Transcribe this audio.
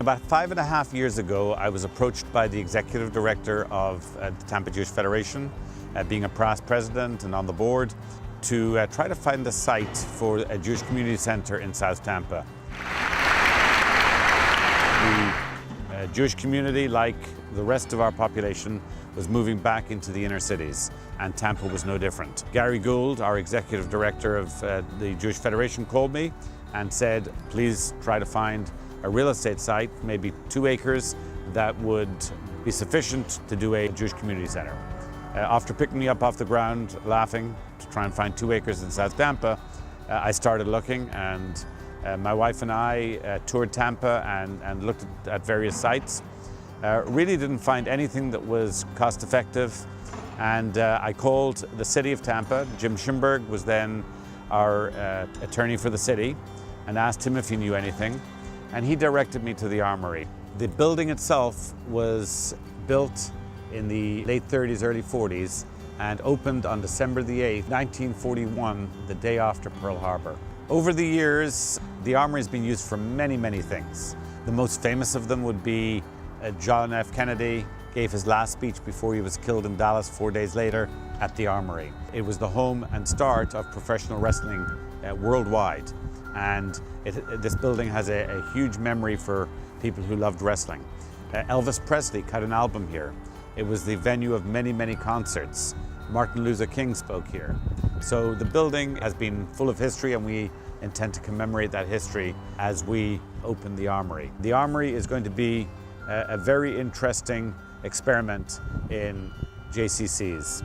About 5.5 years ago, I was approached by the executive director of the Tampa Jewish Federation, being a past president and on the board, to try to find a site for a Jewish community center in South Tampa. The Jewish community, like the rest of our population, was moving back into the inner cities, and Tampa was no different. Gary Gould, our executive director of the Jewish Federation, called me and said, please try to find a real estate site, maybe 2 acres, that would be sufficient to do a Jewish community center. After picking me up off the ground, laughing, to try and find 2 acres in South Tampa, I started looking, and my wife and I toured Tampa and looked at various sites. Really didn't find anything that was cost effective, and I called the city of Tampa. Jim Schimberg was then our attorney for the city, and asked him if he knew anything, and he directed me to the Armory. The building itself was built in the late 30s, early 40s, and opened on December the 8th, 1941, the day after Pearl Harbor. Over the years, the Armory has been used for many, many things. The most famous of them would be John F. Kennedy gave his last speech before he was killed in Dallas 4 days later at the Armory. It was the home and start of professional wrestling worldwide, and this building has a huge memory for people who loved wrestling. Elvis Presley cut an album here. It was the venue of many, many concerts. Martin Luther King spoke here. So the building has been full of history, and we intend to commemorate that history as we open the Armory. The Armory is going to be a very interesting experiment in JCCs.